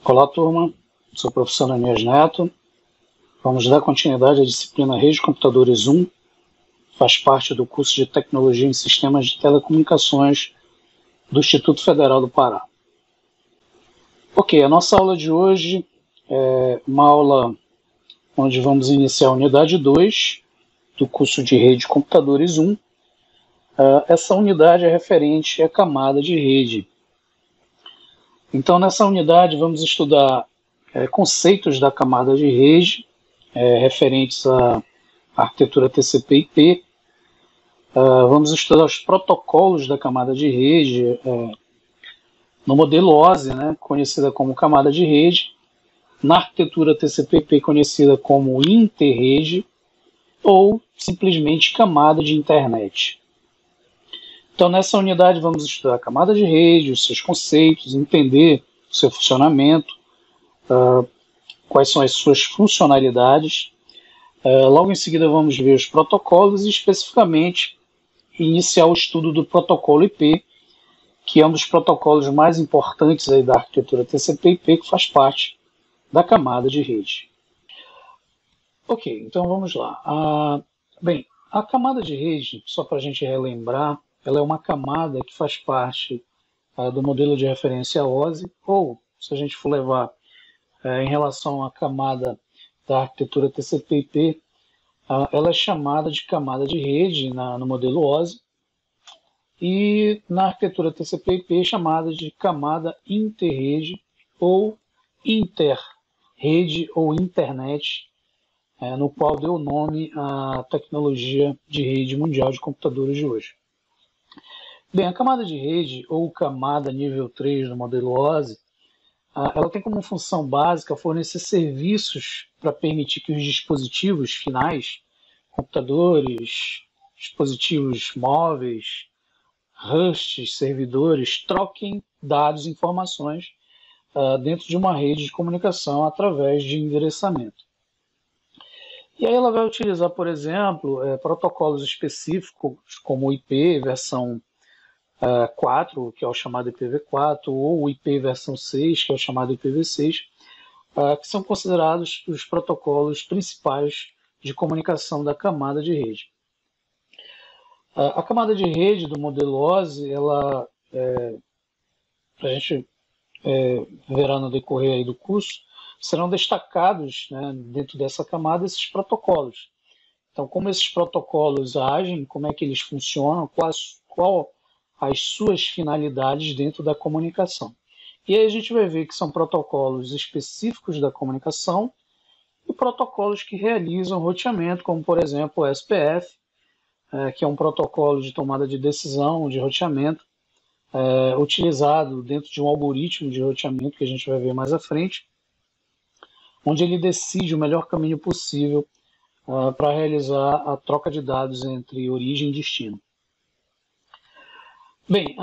Olá, turma. Sou o professor Ananias Neto. Vamos dar continuidade à disciplina Rede de Computadores 1. Faz parte do curso de Tecnologia em Sistemas de Telecomunicações do Instituto Federal do Pará. Ok, a nossa aula de hoje é uma aula onde vamos iniciar a unidade 2 do curso de Rede de Computadores 1. Essa unidade é referente à camada de rede. Então, nessa unidade, vamos estudar conceitos da camada de rede, referentes à arquitetura TCP/IP. Vamos estudar os protocolos da camada de rede, no modelo OSI, conhecida como camada de rede, na arquitetura TCP/IP, conhecida como interrede, ou simplesmente camada de internet. Então, nessa unidade, vamos estudar a camada de rede, os seus conceitos, entender o seu funcionamento, quais são as suas funcionalidades. Logo em seguida, vamos ver os protocolos e, especificamente, iniciar o estudo do protocolo IP, que é um dos protocolos mais importantes aí da arquitetura TCP/IP, que faz parte da camada de rede. Ok, então vamos lá. Bem, a camada de rede, só para a gente relembrar, ela é uma camada que faz parte do modelo de referência OSI, ou, se a gente for levar em relação à camada da arquitetura TCP/IP, ela é chamada de camada de rede no modelo OSI, e na arquitetura TCP/IP é chamada de camada interrede ou interrede ou internet, no qual deu nome à tecnologia de rede mundial de computadores de hoje. Bem, a camada de rede ou camada nível 3 do modelo OSI, ela tem como função básica fornecer serviços para permitir que os dispositivos finais, computadores, dispositivos móveis, hosts, servidores, troquem dados e informações dentro de uma rede de comunicação através de endereçamento. E aí ela vai utilizar, por exemplo, protocolos específicos como o IP versão 4, que é o chamado IPv4, ou o IP versão 6, que é o chamado IPv6, que são considerados os protocolos principais de comunicação da camada de rede. A camada de rede do modelo OSI, ela, a gente verá no decorrer aí do curso, serão destacados, dentro dessa camada, esses protocolos. Então, como esses protocolos agem, como é que eles funcionam, qual as suas finalidades dentro da comunicação. E aí a gente vai ver que são protocolos específicos da comunicação e protocolos que realizam roteamento, como, por exemplo, o SPF, que é um protocolo de tomada de decisão, de roteamento, utilizado dentro de um algoritmo de roteamento que a gente vai ver mais à frente, onde ele decide o melhor caminho possível para realizar a troca de dados entre origem e destino. Bem,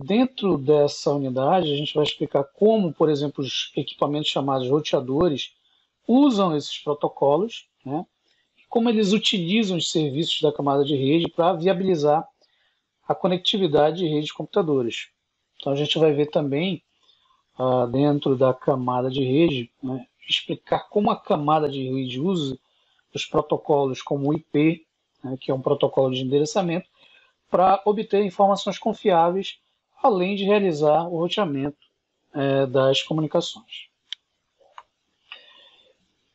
dentro dessa unidade a gente vai explicar como, por exemplo, os equipamentos chamados roteadores usam esses protocolos, e como eles utilizam os serviços da camada de rede para viabilizar a conectividade de rede de computadores. Então a gente vai ver também, dentro da camada de rede, explicar como a camada de rede usa os protocolos como o IP, que é um protocolo de endereçamento, para obter informações confiáveis, além de realizar o roteamento das comunicações.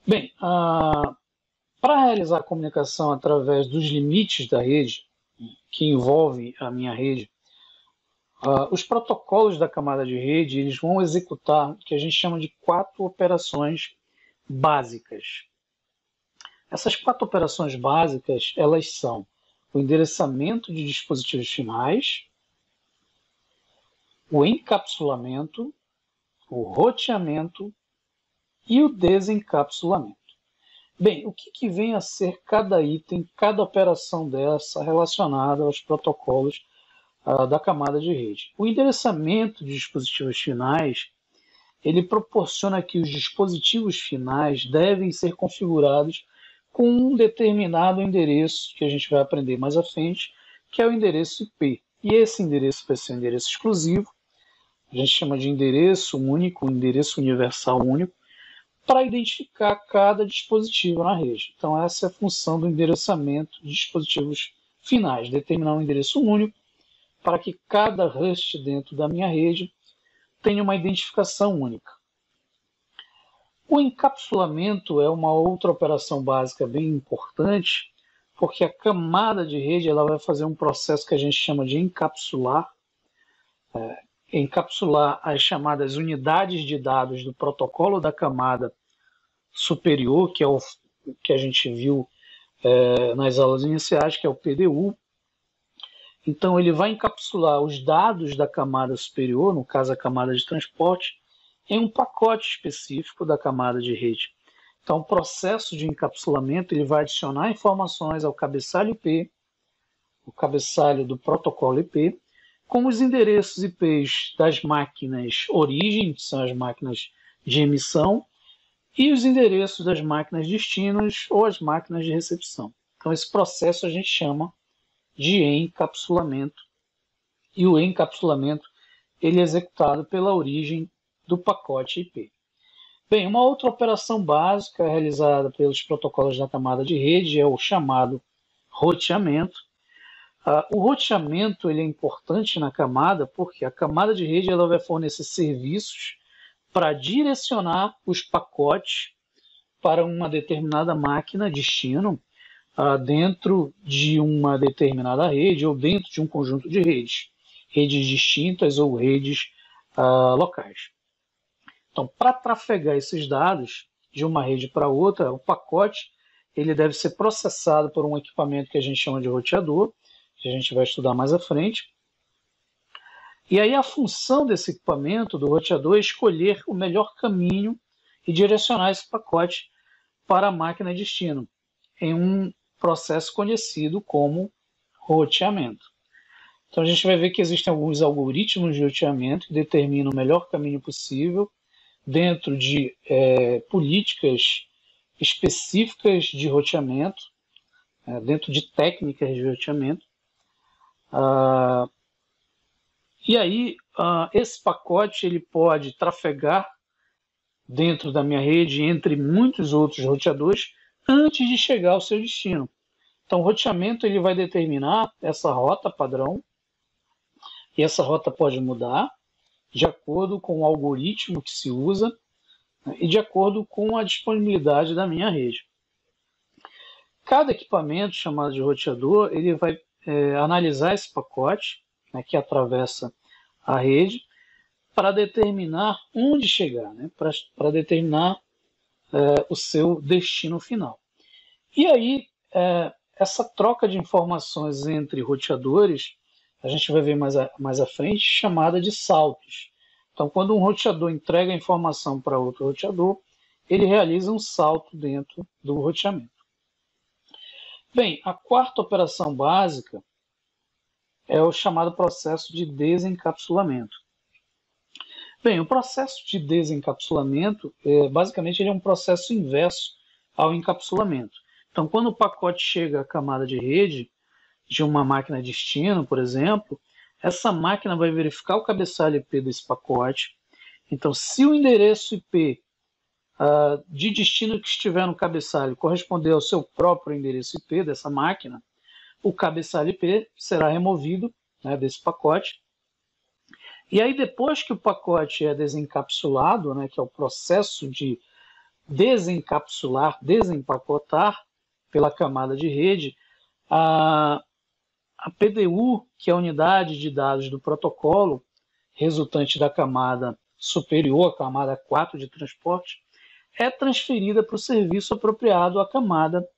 Bem, para realizar a comunicação através dos limites da rede, que envolve a minha rede, os protocolos da camada de rede eles vão executar o que a gente chama de 4 operações básicas. Essas 4 operações básicas, elas são o endereçamento de dispositivos finais, o encapsulamento, o roteamento e o desencapsulamento. Bem, o que vem a ser cada item, cada operação dessa relacionada aos protocolos da camada de rede? O endereçamento de dispositivos finais, ele proporciona que os dispositivos finais devem ser configurados com um determinado endereço, que a gente vai aprender mais à frente, que é o endereço IP. E esse endereço vai ser um endereço exclusivo, a gente chama de endereço único, endereço universal único, para identificar cada dispositivo na rede. Então essa é a função do endereçamento de dispositivos finais, determinar um endereço único para que cada host dentro da minha rede tenha uma identificação única. O encapsulamento é uma outra operação básica bem importante, porque a camada de rede ela vai fazer um processo que a gente chama de encapsular, encapsular as chamadas unidades de dados do protocolo da camada superior, que é o que a gente viu nas aulas iniciais, que é o PDU. Então ele vai encapsular os dados da camada superior, no caso a camada de transporte, em um pacote específico da camada de rede. Então o processo de encapsulamento ele vai adicionar informações ao cabeçalho IP, o cabeçalho do protocolo IP, com os endereços IPs das máquinas origem, que são as máquinas de emissão, e os endereços das máquinas destinos ou as máquinas de recepção. Então esse processo a gente chama de encapsulamento, e o encapsulamento ele é executado pela origem do pacote IP. Bem, uma outra operação básica realizada pelos protocolos da camada de rede é o chamado roteamento. O roteamento ele é importante na camada porque a camada de rede ela vai fornecer serviços para direcionar os pacotes para uma determinada máquina destino dentro de uma determinada rede ou dentro de um conjunto de redes distintas ou redes locais. Então, para trafegar esses dados de uma rede para outra, o pacote ele deve ser processado por um equipamento que a gente chama de roteador, que a gente vai estudar mais à frente. E aí a função desse equipamento, do roteador, é escolher o melhor caminho e direcionar esse pacote para a máquina destino, em um processo conhecido como roteamento. Então a gente vai ver que existem alguns algoritmos de roteamento que determinam o melhor caminho possível dentro de políticas específicas de roteamento, dentro de técnicas de roteamento. E aí esse pacote ele pode trafegar dentro da minha rede entre muitos outros roteadores antes de chegar ao seu destino. Então o roteamento ele vai determinar essa rota padrão, e essa rota pode mudar de acordo com o algoritmo que se usa, né, e de acordo com a disponibilidade da minha rede. Cada equipamento chamado de roteador ele vai analisar esse pacote, né, que atravessa a rede, para determinar onde chegar, né, para determinar o seu destino final. E aí, essa troca de informações entre roteadores, a gente vai ver mais à frente, chamada de saltos. Então, quando um roteador entrega a informação para outro roteador, ele realiza um salto dentro do roteamento. Bem, a quarta operação básica é o chamado processo de desencapsulamento. Bem, o processo de desencapsulamento, basicamente, ele é um processo inverso ao encapsulamento. Então, quando o pacote chega à camada de rede de uma máquina destino, por exemplo, essa máquina vai verificar o cabeçalho IP desse pacote. Então, se o endereço IP de destino que estiver no cabeçalho corresponder ao seu próprio endereço IP dessa máquina, o cabeçalho IP será removido, né, desse pacote. E aí, depois que o pacote é desencapsulado, né, que é o processo de desencapsular, desempacotar pela camada de rede, a PDU, que é a unidade de dados do protocolo, resultante da camada superior, a camada 4 de transporte, é transferida para o serviço apropriado à camada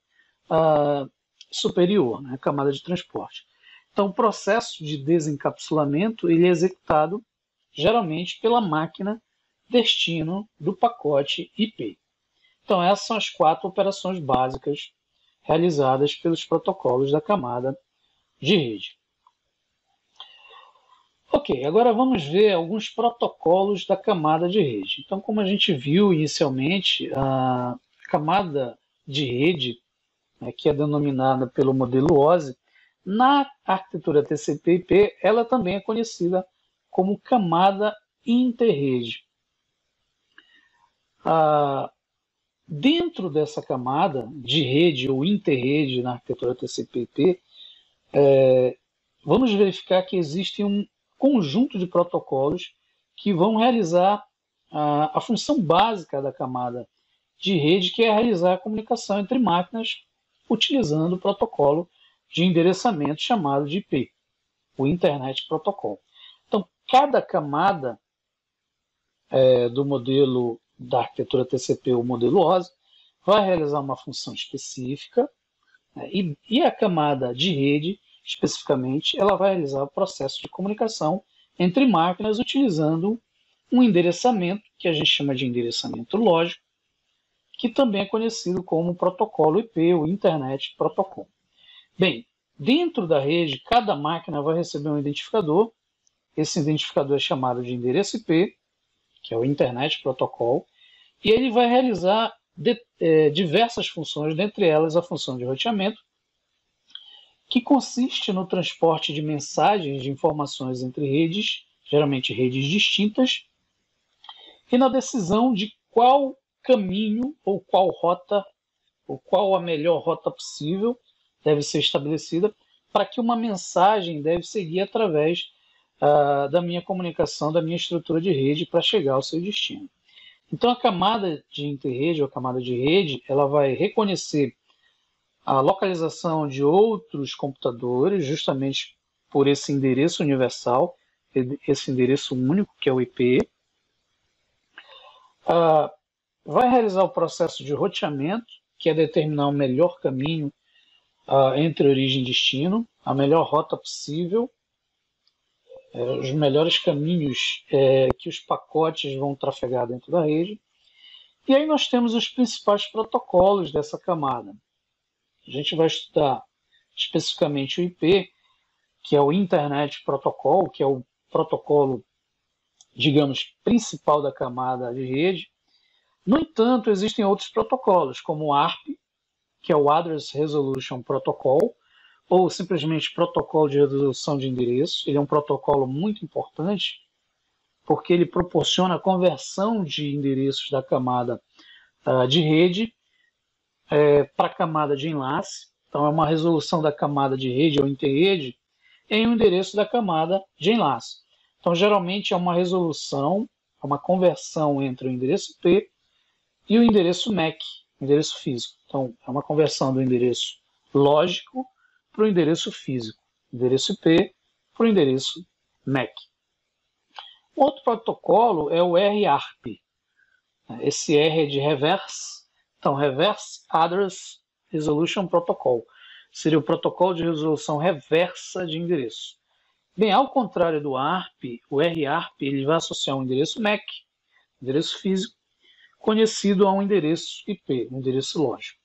superior, né, a camada de transporte. Então, o processo de desencapsulamento ele é executado geralmente pela máquina destino do pacote IP. Então, essas são as 4 operações básicas realizadas pelos protocolos da camada de rede. Ok, agora vamos ver alguns protocolos da camada de rede. Então, como a gente viu inicialmente, a camada de rede, né, que é denominada pelo modelo OSI, na arquitetura TCP/IP, ela também é conhecida como camada interrede. Dentro dessa camada de rede ou interrede na arquitetura TCP/IP, vamos verificar que existe um conjunto de protocolos que vão realizar a função básica da camada de rede, que é realizar a comunicação entre máquinas utilizando o protocolo de endereçamento chamado de IP, o Internet Protocol. Então, cada camada do modelo da arquitetura TCP, o modelo OSI, vai realizar uma função específica, né, e a camada de rede, especificamente, ela vai realizar o processo de comunicação entre máquinas utilizando um endereçamento, que a gente chama de endereçamento lógico, que também é conhecido como protocolo IP, o Internet Protocol. Bem, dentro da rede, cada máquina vai receber um identificador. Esse identificador é chamado de endereço IP, que é o Internet Protocol, e ele vai realizar diversas funções, dentre elas a função de roteamento, que consiste no transporte de mensagens de informações entre redes, geralmente redes distintas, e na decisão de qual caminho ou qual rota, ou qual a melhor rota possível deve ser estabelecida para que uma mensagem deve seguir através da minha comunicação, da minha estrutura de rede para chegar ao seu destino. Então a camada de interrede ou a camada de rede, ela vai reconhecer a localização de outros computadores justamente por esse endereço universal, esse endereço único que é o IP. Vai realizar o processo de roteamento, que é determinar o melhor caminho entre origem e destino, a melhor rota possível, os melhores caminhos que os pacotes vão trafegar dentro da rede. E aí nós temos os principais protocolos dessa camada. A gente vai estudar especificamente o IP, que é o Internet Protocol, que é o protocolo, digamos, principal da camada de rede. No entanto, existem outros protocolos, como o ARP, que é o Address Resolution Protocol, ou simplesmente Protocolo de Resolução de Endereço. Ele é um protocolo muito importante, porque ele proporciona a conversão de endereços da camada de rede para a camada de enlace. Então, é uma resolução da camada de rede ou interrede em um endereço da camada de enlace. Então, geralmente é uma resolução, uma conversão entre o endereço IP e o endereço MAC, endereço físico. Então, é uma conversão do endereço lógico para o endereço físico, endereço IP para o endereço MAC. Outro protocolo é o RARP. Esse R é de Reverse. Então, Reverse Address Resolution Protocol. Seria o protocolo de resolução reversa de endereço. Bem, ao contrário do ARP, o RARP ele vai associar um endereço MAC, endereço físico, conhecido a um endereço IP, um endereço lógico.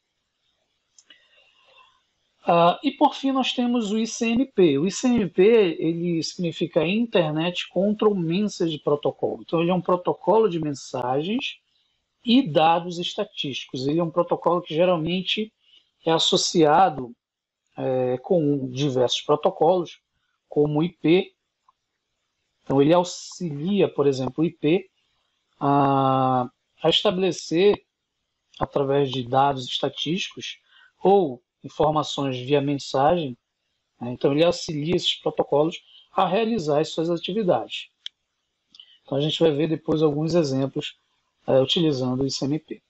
E por fim nós temos o ICMP. O ICMP ele significa Internet Control Message Protocol. Então ele é um protocolo de mensagens e dados estatísticos. Ele é um protocolo que geralmente é associado com diversos protocolos, como o IP. Então ele auxilia, por exemplo, o IP a estabelecer, através de dados estatísticos ou informações via mensagem, né? Então ele auxilia esses protocolos a realizar as suas atividades. Então a gente vai ver depois alguns exemplos utilizando o ICMP.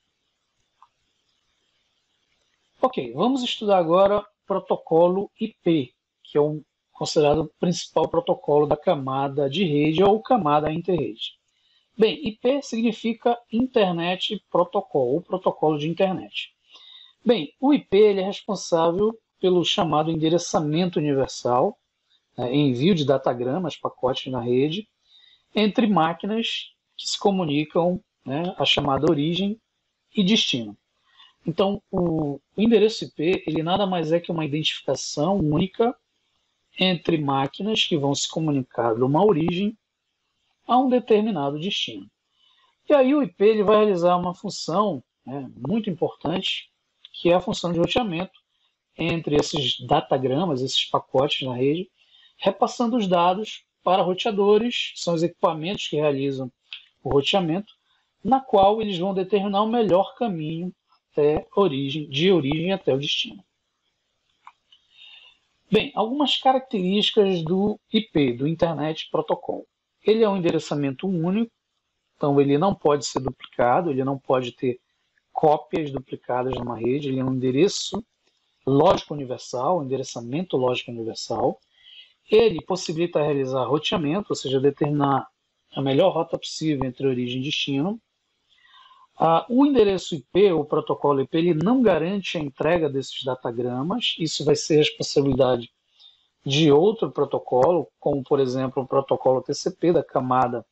Ok, vamos estudar agora o protocolo IP, que é considerado o principal protocolo da camada de rede ou camada interrede. Bem, IP significa Internet Protocol, ou protocolo de internet. Bem, o IP ele é responsável pelo chamado endereçamento universal, envio de datagramas, pacotes na rede, entre máquinas que se comunicam, a chamada origem e destino. Então, o endereço IP ele nada mais é que uma identificação única entre máquinas que vão se comunicar de uma origem a um determinado destino. E aí o IP ele vai realizar uma função muito importante, que é a função de roteamento entre esses datagramas, esses pacotes na rede, repassando os dados para roteadores, são os equipamentos que realizam o roteamento, na qual eles vão determinar o melhor caminho de origem até o destino. Bem, algumas características do IP, do Internet Protocol. Ele é um endereçamento único, então ele não pode ser duplicado, ele não pode ter cópias duplicadas numa rede, ele é um endereço lógico universal, endereçamento lógico universal. Ele possibilita realizar roteamento, ou seja, determinar a melhor rota possível entre origem e destino. O endereço IP, o protocolo IP, ele não garante a entrega desses datagramas, isso vai ser responsabilidade de outro protocolo, como por exemplo o protocolo TCP da camada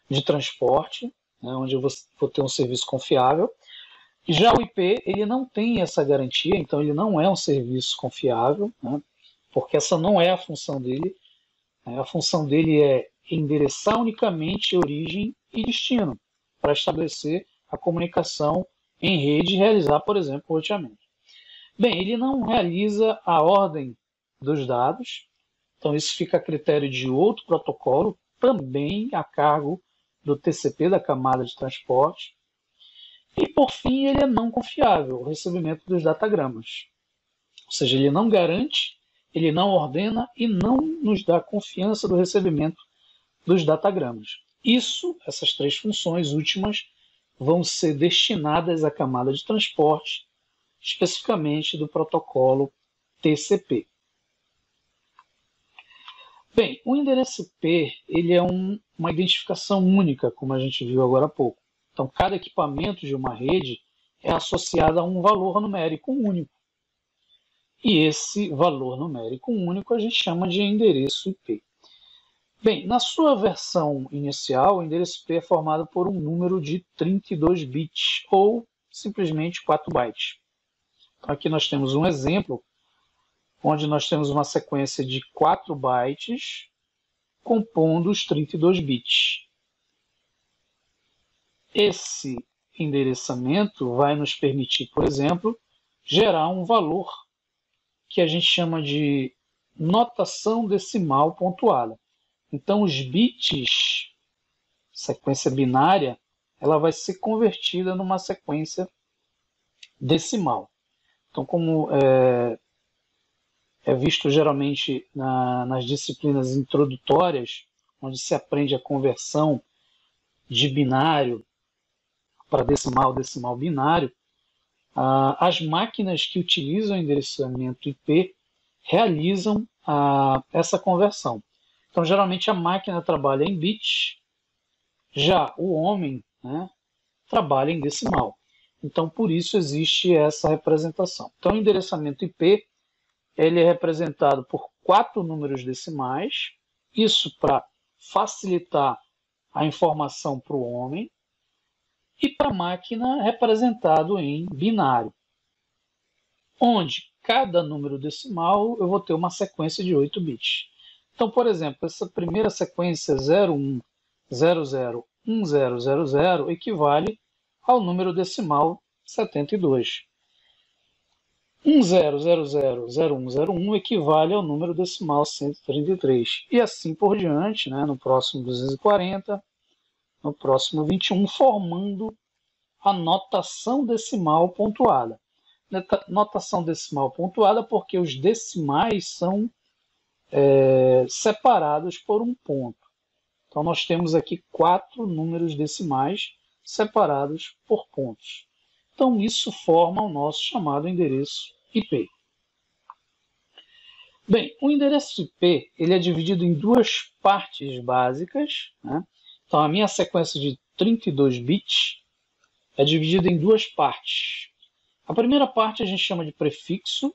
de transporte, né, onde eu vou ter um serviço confiável. Já o IP, ele não tem essa garantia, então ele não é um serviço confiável, né, porque essa não é a função dele. A função dele é endereçar unicamente origem e destino, para estabelecer a comunicação em rede e realizar, por exemplo, o roteamento. Bem, ele não realiza a ordem dos dados, então isso fica a critério de outro protocolo, também a cargo do TCP, da camada de transporte. E, por fim, ele é não confiável, o recebimento dos datagramas. Ou seja, ele não garante, ele não ordena e não nos dá confiança do recebimento dos datagramas. Essas três funções últimas, vão ser destinadas à camada de transporte, especificamente do protocolo TCP. Bem, o endereço IP ele é uma identificação única, como a gente viu agora há pouco. Então, cada equipamento de uma rede é associado a um valor numérico único. E esse valor numérico único a gente chama de endereço IP. Bem, na sua versão inicial, o endereço IP é formado por um número de 32 bits, ou simplesmente 4 bytes. Então, aqui nós temos um exemplo, onde nós temos uma sequência de 4 bytes compondo os 32 bits. Esse endereçamento vai nos permitir, por exemplo, gerar um valor que a gente chama de notação decimal pontuada. Então, os bits, sequência binária, ela vai ser convertida numa sequência decimal. Então, como é visto geralmente nas disciplinas introdutórias, onde se aprende a conversão de binário para decimal, decimal binário, as máquinas que utilizam o endereçamento IP realizam essa conversão. Então, geralmente a máquina trabalha em bits, já o homem, né, trabalha em decimal. Então, por isso existe essa representação. Então, o endereçamento IP ele é representado por 4 números decimais, isso para facilitar a informação para o homem, e para a máquina representado em binário, onde cada número decimal eu vou ter uma sequência de 8 bits. Então, por exemplo, essa primeira sequência 01001000 equivale ao número decimal 72. 10000101 equivale ao número decimal 133. E assim por diante, né, no próximo 240, no próximo 21, formando a notação decimal pontuada. Notação decimal pontuada porque os decimais são separados por um ponto. Então, nós temos aqui 4 números decimais separados por pontos. Então, isso forma o nosso chamado endereço IP. Bem, o endereço IP ele é dividido em 2 partes básicas, né? Então, a minha sequência de 32 bits é dividida em 2 partes. A primeira parte a gente chama de prefixo,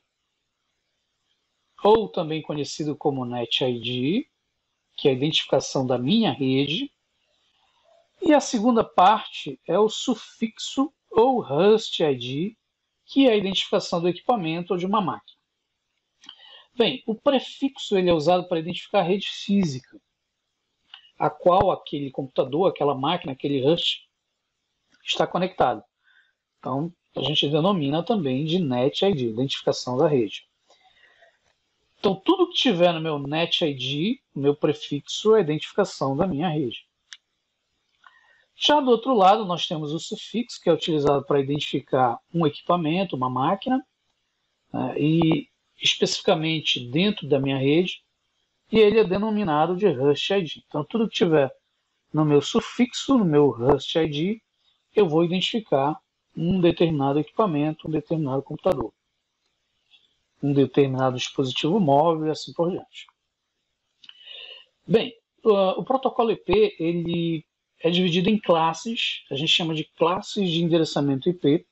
ou também conhecido como NetID, que é a identificação da minha rede. E a segunda parte é o sufixo, ou host ID, que é a identificação do equipamento ou de uma máquina. Bem, o prefixo ele é usado para identificar a rede física, a qual aquele computador, aquela máquina, aquele host está conectado. Então, a gente denomina também de NetID, identificação da rede. Então, tudo que tiver no meu NetID, o meu prefixo é a identificação da minha rede. Já do outro lado, nós temos o sufixo, que é utilizado para identificar um equipamento, uma máquina, né, e especificamente dentro da minha rede, e ele é denominado de Host ID. Então, tudo que tiver no meu sufixo, no meu Host ID, eu vou identificar um determinado equipamento, um determinado computador, um determinado dispositivo móvel e assim por diante. Bem, o protocolo IP ele é dividido em classes, a gente chama de classes de endereçamento IP.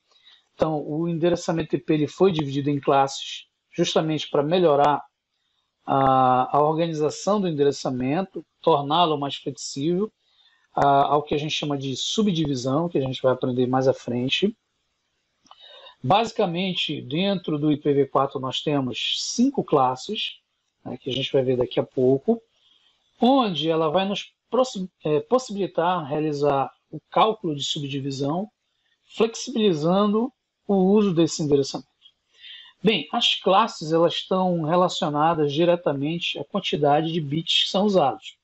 Então, o endereçamento IP ele foi dividido em classes justamente para melhorar a organização do endereçamento, torná-lo mais flexível, ao que a gente chama de subdivisão, que a gente vai aprender mais à frente. Basicamente, dentro do IPv4 nós temos 5 classes, né, que a gente vai ver daqui a pouco, onde ela vai nos possibilitar realizar o cálculo de subdivisão, flexibilizando o uso desse endereçamento. Bem, as classes elas estão relacionadas diretamente à quantidade de bits que são usados.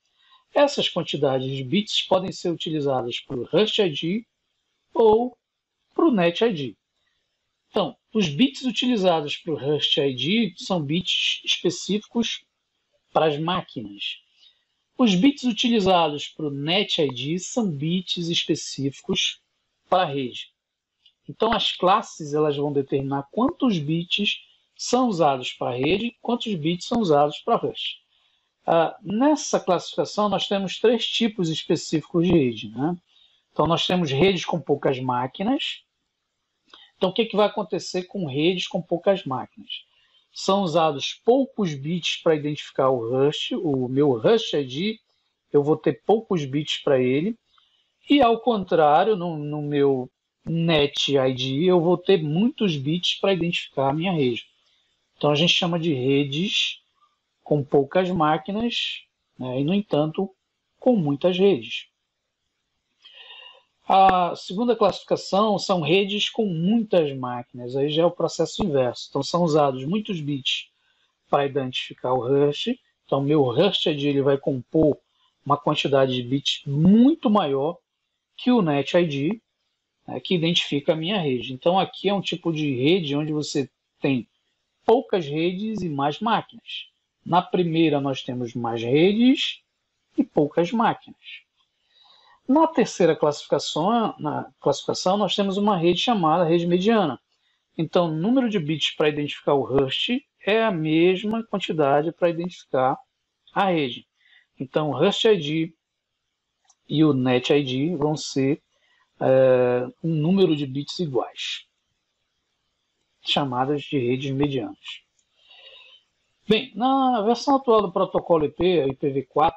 Essas quantidades de bits podem ser utilizadas para o Host ID ou para o Net ID. Então, os bits utilizados para o Host ID são bits específicos para as máquinas. Os bits utilizados para o Net ID são bits específicos para a rede. Então, as classes elas vão determinar quantos bits são usados para a rede e quantos bits são usados para a host. Nessa classificação, nós temos 3 tipos específicos de rede, né? Então, nós temos redes com poucas máquinas. Então, o que vai acontecer com redes com poucas máquinas? São usados poucos bits para identificar o host, o meu Host ID, eu vou ter poucos bits para ele, e ao contrário, no meu Net ID, eu vou ter muitos bits para identificar a minha rede. Então, a gente chama de redes com poucas máquinas, né, e, no entanto, com muitas redes. A segunda classificação são redes com muitas máquinas, aí já é o processo inverso. Então, são usados muitos bits para identificar o host. Então, meu Host ID ele vai compor uma quantidade de bits muito maior que o Net ID, né, que identifica a minha rede. Então, aqui é um tipo de rede onde você tem poucas redes e mais máquinas. Na primeira, nós temos mais redes e poucas máquinas. Na terceira classificação, nós temos uma rede chamada rede mediana. Então, o número de bits para identificar o host é a mesma quantidade para identificar a rede. Então, o Host ID e o Net ID vão ser um número de bits iguais, chamadas de redes medianas. Bem, na versão atual do protocolo IP, IPv4,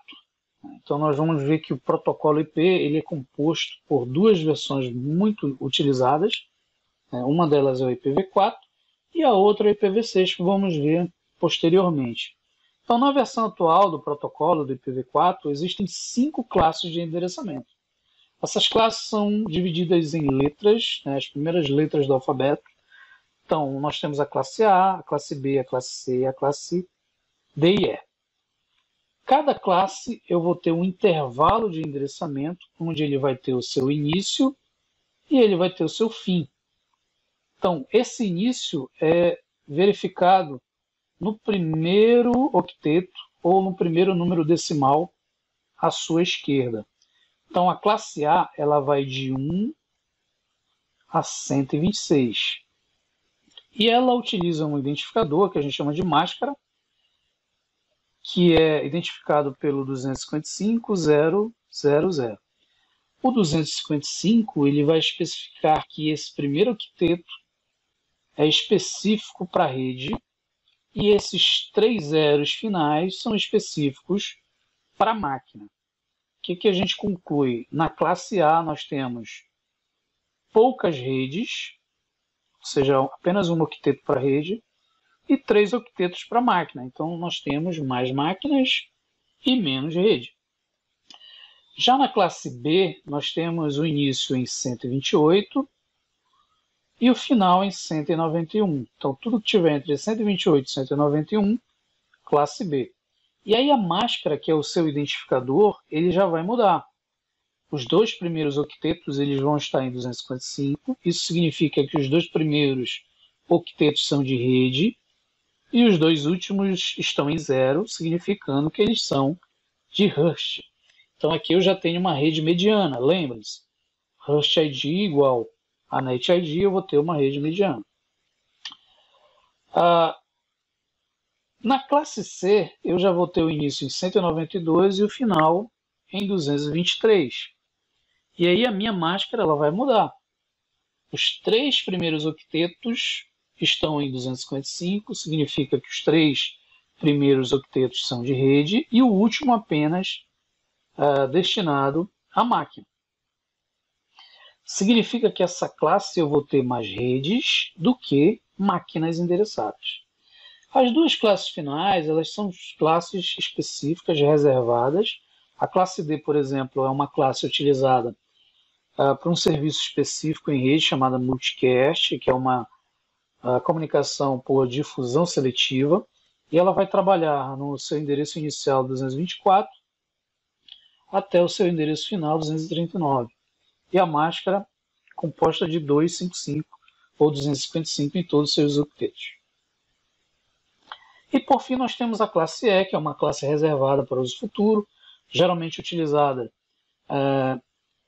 então nós vamos ver que o protocolo IP ele é composto por 2 versões muito utilizadas. Uma delas é o IPv4 e a outra é o IPv6, que vamos ver posteriormente. Então, na versão atual do protocolo do IPv4, existem 5 classes de endereçamento. Essas classes são divididas em letras, né, as primeiras letras do alfabeto. Então, nós temos a classe A, a classe B, a classe C e a classe D e E. Cada classe eu vou ter um intervalo de endereçamento, onde ele vai ter o seu início e ele vai ter o seu fim. Então, esse início é verificado no primeiro octeto ou no primeiro número decimal à sua esquerda. Então, a classe A ela vai de 1 a 126. E ela utiliza um identificador que a gente chama de máscara, que é identificado pelo 255.0.0.0. O 255 ele vai especificar que esse primeiro octeto é específico para a rede e esses 3 zeros finais são específicos para a máquina. O que a gente conclui? Na classe A nós temos poucas redes, ou seja, apenas um octeto para a rede, e 3 octetos para a máquina. Então, nós temos mais máquinas e menos rede. Já na classe B, nós temos o início em 128 e o final em 191. Então, tudo que tiver entre 128 e 191, classe B. E aí a máscara, que é o seu identificador, ele já vai mudar. Os dois primeiros octetos eles vão estar em 255. Isso significa que os dois primeiros octetos são de rede e os dois últimos estão em 0, significando que eles são de Hurst. Então aqui eu já tenho uma rede mediana, lembre-se. Hurst ID igual a Net ID, eu vou ter uma rede mediana. Na classe C, eu já vou ter o início em 192 e o final em 223. E aí a minha máscara ela vai mudar. Os três primeiros octetos estão em 255, significa que os três primeiros octetos são de rede e o último apenas destinado à máquina. Significa que essa classe eu vou ter mais redes do que máquinas endereçadas. As duas classes finais, elas são classes específicas reservadas. A classe D, por exemplo, é uma classe utilizada para um serviço específico em rede chamada multicast, que é uma comunicação por difusão seletiva, e ela vai trabalhar no seu endereço inicial 224 até o seu endereço final 239. E a máscara composta de 255 ou 255 em todos os seus octetos. E por fim nós temos a classe E, que é uma classe reservada para uso futuro, geralmente utilizada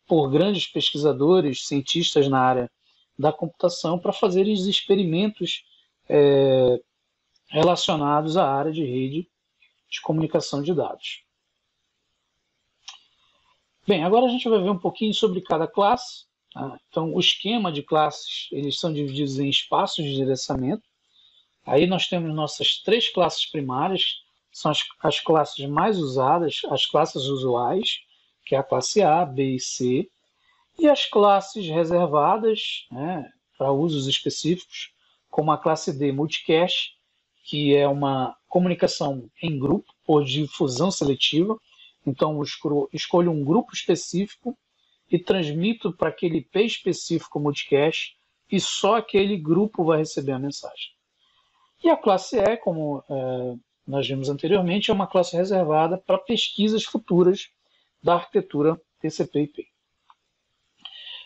por grandes pesquisadores, cientistas na área da computação, para fazerem experimentos relacionados à área de rede de comunicação de dados. Bem, agora a gente vai ver um pouquinho sobre cada classe. Então, o esquema de classes, eles são divididos em espaços de endereçamento. Aí nós temos nossas três classes primárias, são as classes mais usadas, as classes usuais, que é a classe A, B e C, e as classes reservadas, para usos específicos, como a classe D multicast, que é uma comunicação em grupo por difusão seletiva. Então, eu escolho um grupo específico e transmito para aquele IP específico multicast e só aquele grupo vai receber a mensagem. E a classe E, como nós vimos anteriormente, é uma classe reservada para pesquisas futuras da arquitetura TCP/IP.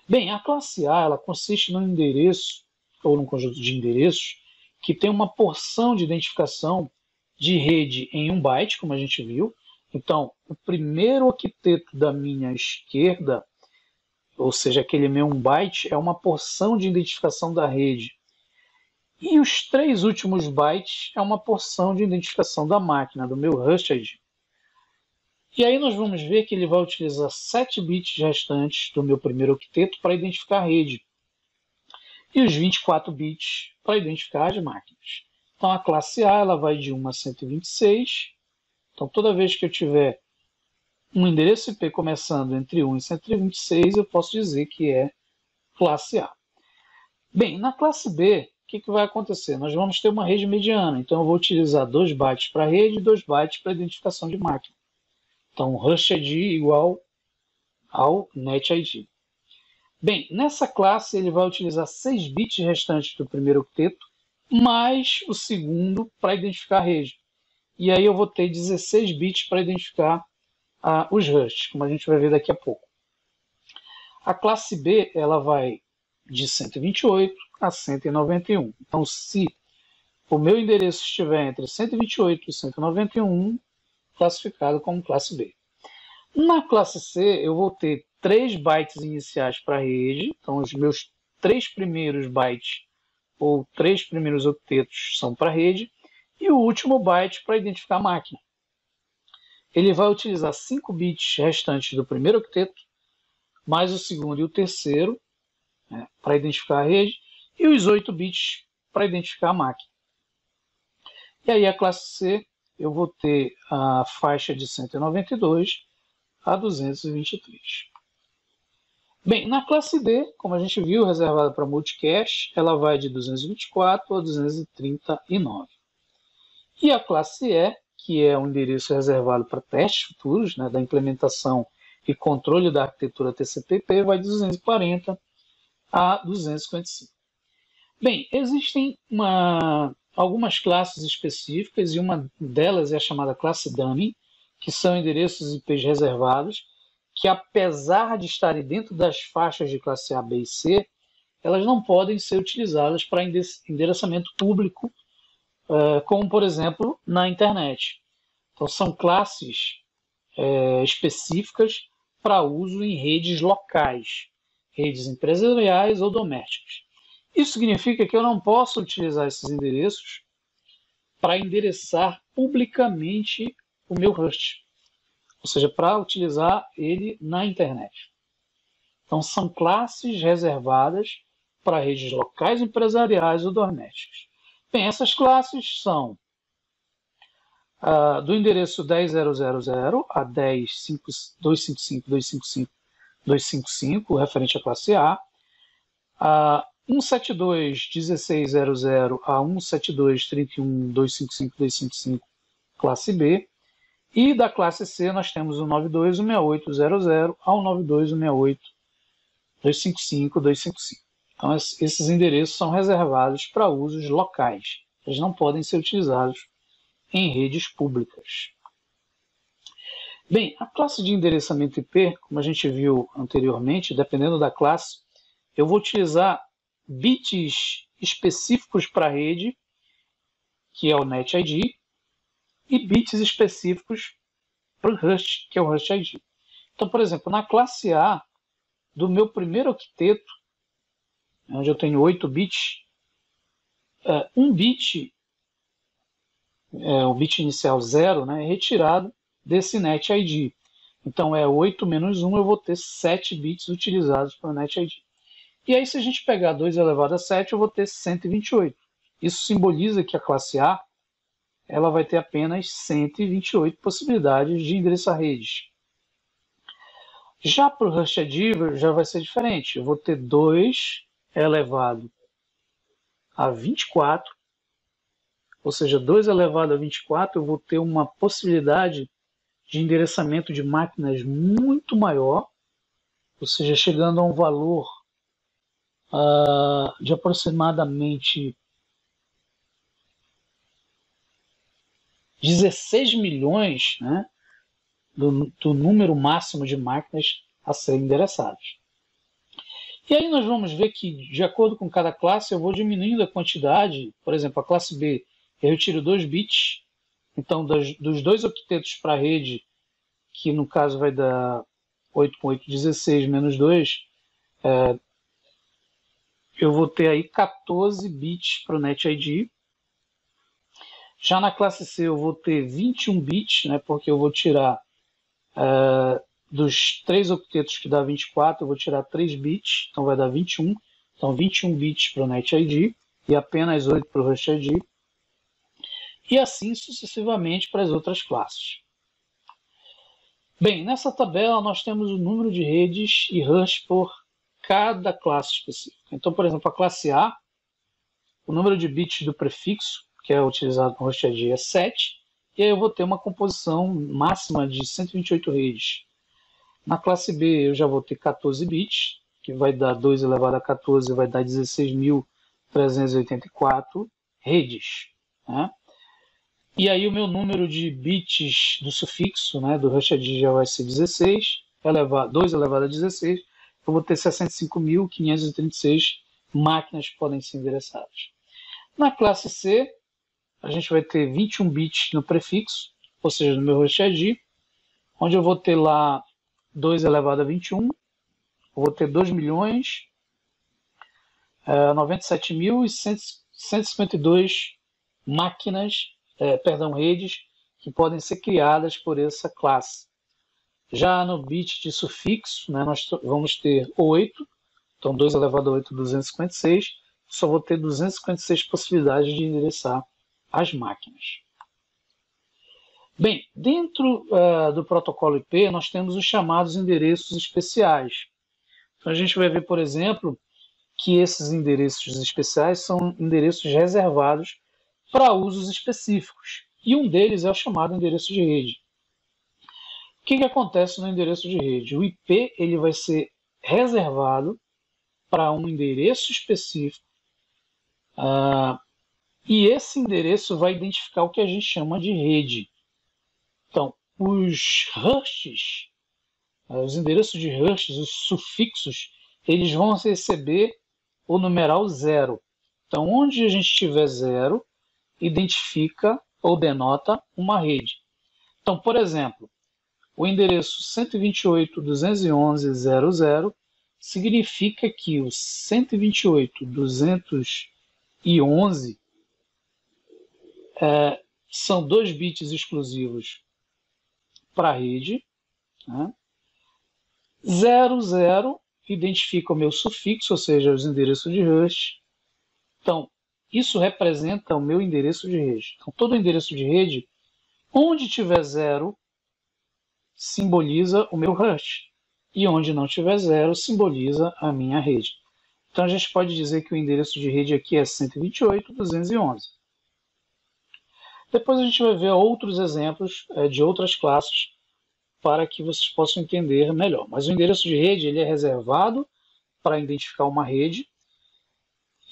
Bem, a classe A ela consiste num endereço, ou num conjunto de endereços, que tem uma porção de identificação de rede em 1 byte, como a gente viu. Então, o primeiro octeto da minha esquerda, ou seja, aquele meu 1 byte, é uma porção de identificação da rede. E os 3 últimos bytes é uma porção de identificação da máquina, do meu Hurst ID. E aí nós vamos ver que ele vai utilizar 7 bits restantes do meu primeiro octeto para identificar a rede. E os 24 bits para identificar as máquinas. Então a classe A ela vai de 1 a 126. Então toda vez que eu tiver um endereço IP começando entre 1 e 126, eu posso dizer que é classe A. Bem, na classe B, o que vai acontecer? Nós vamos ter uma rede mediana. Então eu vou utilizar 2 bytes para rede e 2 bytes para identificação de máquina. Então, Hurst ID igual ao Net ID. Bem, nessa classe ele vai utilizar 6 bits restantes do primeiro octeto, mais o segundo para identificar a rede. E aí eu vou ter 16 bits para identificar os Hursts, como a gente vai ver daqui a pouco. A classe B ela vai de 128 a 191. Então, se o meu endereço estiver entre 128 e 191, classificado como classe B. Na classe C, eu vou ter 3 bytes iniciais para a rede, então os meus 3 primeiros bytes ou 3 primeiros octetos são para a rede, e o último byte para identificar a máquina. Ele vai utilizar 5 bits restantes do primeiro octeto, mais o segundo e o terceiro, para identificar a rede, e os 8 bits para identificar a máquina. E aí a classe C, eu vou ter a faixa de 192 a 223. Bem, na classe D, como a gente viu, reservada para multicast, ela vai de 224 a 239. E a classe E, que é um endereço reservado para testes futuros, da implementação e controle da arquitetura TCP/IP, vai de 240 a 255. Bem, existem algumas classes específicas, e uma delas é a chamada classe dummy, que são endereços IPs reservados, que apesar de estarem dentro das faixas de classe A, B e C, elas não podem ser utilizadas para endereçamento público, como, por exemplo, na internet. Então, são classes específicas para uso em redes locais, redes empresariais ou domésticas. Isso significa que eu não posso utilizar esses endereços para endereçar publicamente o meu host, ou seja, para utilizar ele na internet. Então, são classes reservadas para redes locais, empresariais ou domésticas. Bem, essas classes são do endereço 10.0.0.0 a 10.255.255.255, referente à classe A, 172.16.00 a 172.31.255.255, classe B, e da classe C nós temos o 92.168.00 ao 92.168.255.255. Então, esses endereços são reservados para usos locais. Eles não podem ser utilizados em redes públicas. Bem, a classe de endereçamento IP, como a gente viu anteriormente, dependendo da classe, eu vou utilizar bits específicos para a rede, que é o NetID, e bits específicos para o host, que é o HostID. Então, por exemplo, na classe A, do meu primeiro octeto, onde eu tenho 8 bits, um bit, o bit inicial 0, né, é retirado desse NetID. Então, 8 menos 1, eu vou ter 7 bits utilizados para o NetID. E aí, se a gente pegar 2 elevado a 7, eu vou ter 128. Isso simboliza que a classe A ela vai ter apenas 128 possibilidades de endereçar redes. Já para o HostID já vai ser diferente. Eu vou ter 2 elevado a 24, ou seja, 2 elevado a 24, eu vou ter uma possibilidade de endereçamento de máquinas muito maior, ou seja, chegando a um valor de aproximadamente 16 milhões, né, do número máximo de máquinas a serem endereçadas. E aí nós vamos ver que, de acordo com cada classe, eu vou diminuindo a quantidade. Por exemplo, a classe B, eu retiro 2 bits. Então, dos 2 octetos para a rede, que no caso vai dar 8 com 8, 16 menos 2, eu vou ter aí 14 bits para o NetID. Já na classe C eu vou ter 21 bits, né, porque eu vou tirar dos 3 octetos que dá 24, eu vou tirar 3 bits, então vai dar 21. Então 21 bits para o NetID e apenas 8 para o HostID. E assim sucessivamente para as outras classes. Bem, nessa tabela nós temos o número de redes e hosts por cada classe específica. Então, por exemplo, a classe A, o número de bits do prefixo que é utilizado no HostID é 7, e aí eu vou ter uma composição máxima de 128 redes. Na classe B eu já vou ter 14 bits, que vai dar 2 elevado a 14, vai dar 16.384 redes. Né? E aí o meu número de bits do sufixo, né, do HostID já vai ser 16, 2 elevado a 16, eu vou ter 65.536 máquinas que podem ser endereçadas. Na classe C, a gente vai ter 21 bits no prefixo, ou seja, no meu HostID, onde eu vou ter lá 2 elevado a 21, eu vou ter 2.097.152 máquinas, redes, que podem ser criadas por essa classe. Já no bit de sufixo, né, nós vamos ter 8, então 2 elevado a 8, 256, só vou ter 256 possibilidades de endereçar as máquinas. Bem, dentro do protocolo IP, nós temos os chamados endereços especiais. Então, a gente vai ver, por exemplo, que esses endereços especiais são endereços reservados para usos específicos. E um deles é o chamado endereço de rede. O que acontece no endereço de rede? O IP ele vai ser reservado para um endereço específico E esse endereço vai identificar o que a gente chama de rede. Então, os hashes, os endereços de hashes, os sufixos, eles vão receber o numeral 0. Então, onde a gente tiver 0, identifica ou denota uma rede. Então, por exemplo, o endereço 128.211.00 significa que o 128.211 são 2 bits exclusivos para a rede, né? 00 identifica o meu sufixo, ou seja, os endereços de hash. Então, isso representa o meu endereço de rede. Então, todo endereço de rede, onde tiver 0, simboliza o meu hash. E onde não tiver 0, simboliza a minha rede. Então, a gente pode dizer que o endereço de rede aqui é 128.211. Depois a gente vai ver outros exemplos de outras classes para que vocês possam entender melhor. Mas o endereço de rede ele é reservado para identificar uma rede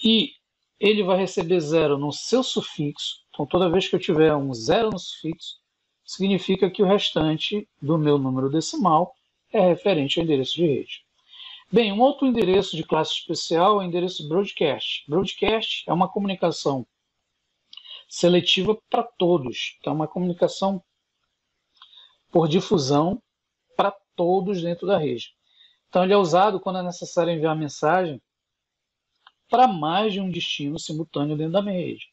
e ele vai receber 0 no seu sufixo. Então, toda vez que eu tiver um 0 no sufixo, significa que o restante do meu número decimal é referente ao endereço de rede. Bem, um outro endereço de classe especial é o endereço broadcast. Broadcast é uma comunicação seletiva para todos. Então, é uma comunicação por difusão para todos dentro da rede. Então, ele é usado quando é necessário enviar mensagem para mais de um destino simultâneo dentro da minha rede.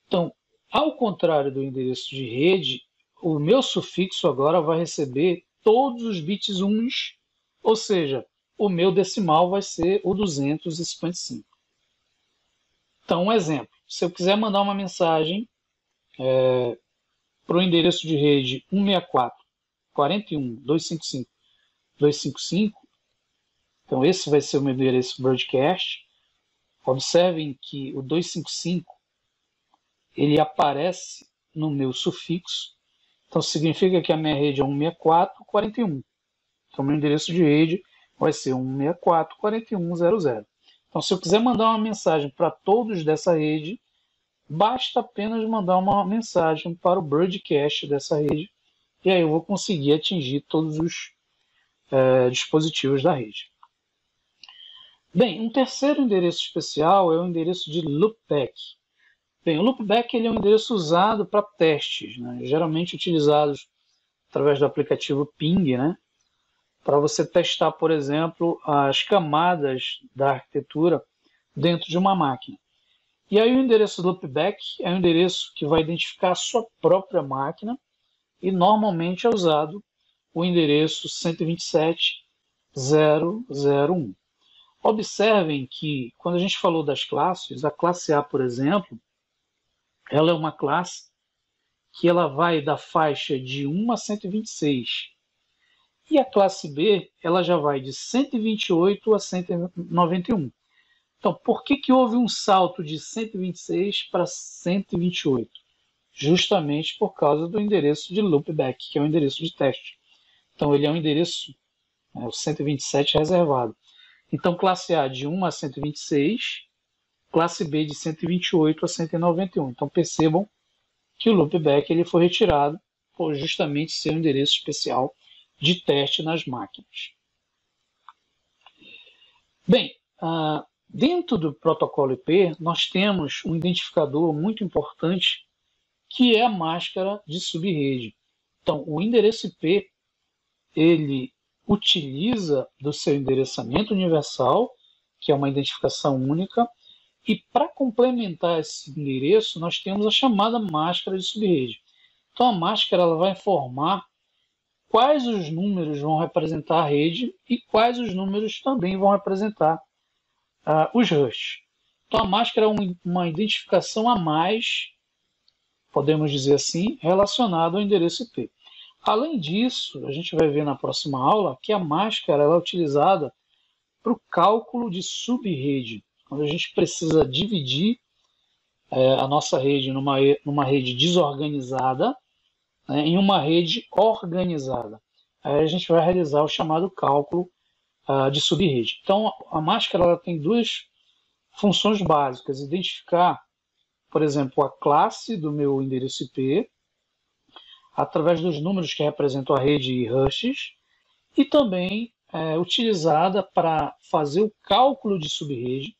Então, ao contrário do endereço de rede, o meu sufixo agora vai receber todos os bits uns, ou seja, o meu decimal vai ser o 255. Então, um exemplo. Se eu quiser mandar uma mensagem para o endereço de rede 164.41.255.255, então esse vai ser o meu endereço broadcast. Observem que o 255 ele aparece no meu sufixo, então significa que a minha rede é 164.41. Então, meu endereço de rede vai ser 164.41.00. Então, se eu quiser mandar uma mensagem para todos dessa rede, basta apenas mandar uma mensagem para o broadcast dessa rede, e aí eu vou conseguir atingir todos os dispositivos da rede. Bem, um terceiro endereço especial é o endereço de loopback. Bem, o loopback ele é um endereço usado para testes, né? Geralmente utilizados através do aplicativo Ping, né? Para você testar, por exemplo, as camadas da arquitetura dentro de uma máquina. E aí o endereço loopback é um endereço que vai identificar a sua própria máquina e normalmente é usado o endereço 127.0.0.1. Observem que quando a gente falou das classes, a classe A, por exemplo, ela é uma classe que ela vai da faixa de 1 a 126. E a classe B, ela já vai de 128 a 191. Então, por que houve um salto de 126 para 128? Justamente por causa do endereço de loopback, que é o endereço de teste. Então, ele é um endereço, o 127 reservado. Então, classe A de 1 a 126, classe B de 128 a 191. Então, percebam que o loopback ele foi retirado por justamente ser um endereço especial de teste nas máquinas. Bem, dentro do protocolo IP, nós temos um identificador muito importante, que é a máscara de subrede. Então, o endereço IP, ele utiliza do seu endereçamento universal, que é uma identificação única, e para complementar esse endereço, nós temos a chamada máscara de subrede. Então, a máscara ela vai informar quais os números vão representar a rede e quais os números também vão representar os hashes. Então, a máscara é uma identificação a mais, podemos dizer assim, relacionada ao endereço IP. Além disso, a gente vai ver na próxima aula que a máscara ela é utilizada para o cálculo de subrede, quando a gente precisa dividir a nossa rede numa rede desorganizada, né, em uma rede organizada. Aí a gente vai realizar o chamado cálculo de subrede. Então, a máscara ela tem duas funções básicas: identificar por exemplo, a classe do meu endereço IP, através dos números que representam a rede e hashes, e também utilizada para fazer o cálculo de subrede,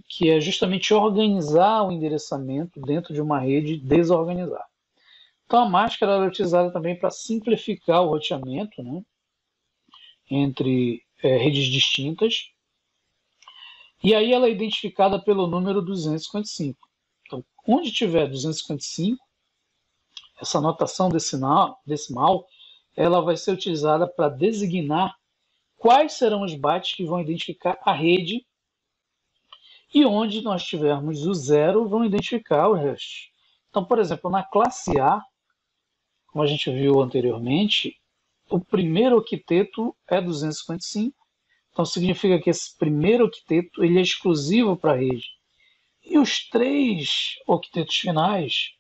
que é justamente organizar o endereçamento dentro de uma rede desorganizada. Então a máscara é utilizada também para simplificar o roteamento, né, entre redes distintas. E aí ela é identificada pelo número 255. Então, onde tiver 255, essa notação decimal, ela vai ser utilizada para designar quais serão os bytes que vão identificar a rede, e onde nós tivermos o 0, vão identificar o hash. Então, por exemplo, na classe A, como a gente viu anteriormente, o primeiro octeto é 255, então significa que esse primeiro octeto ele é exclusivo para a rede. E os 3 octetos finais,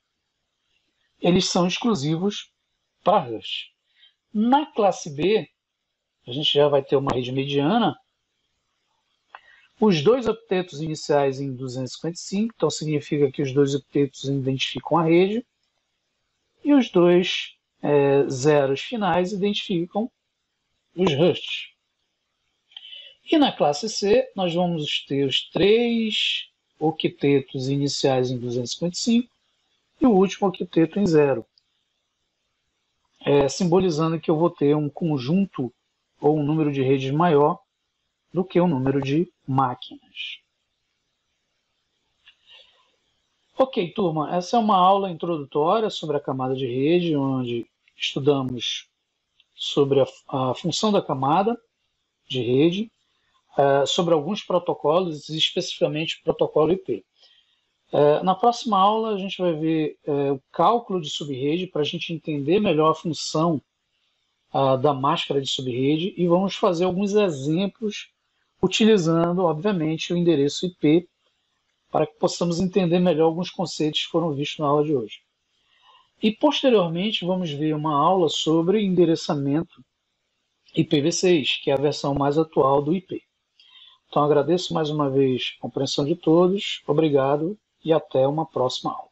eles são exclusivos para a hash. Na classe B, a gente já vai ter uma rede mediana, os 2 octetos iniciais em 255, então significa que os 2 octetos identificam a rede, e os 2 zeros finais identificam os hashes. E na classe C, nós vamos ter os 3 octetos iniciais em 255 e o último octeto em 0, simbolizando que eu vou ter um conjunto ou um número de redes maior do que o número de máquinas. Ok, turma, essa é uma aula introdutória sobre a camada de rede, onde estudamos sobre a função da camada de rede, sobre alguns protocolos, especificamente o protocolo IP. Na próxima aula a gente vai ver o cálculo de subrede para a gente entender melhor a função da máscara de subrede e vamos fazer alguns exemplos utilizando, obviamente, o endereço IP para que possamos entender melhor alguns conceitos que foram vistos na aula de hoje. E posteriormente vamos ver uma aula sobre endereçamento IPv6, que é a versão mais atual do IP. Então agradeço mais uma vez a compreensão de todos, obrigado e até uma próxima aula.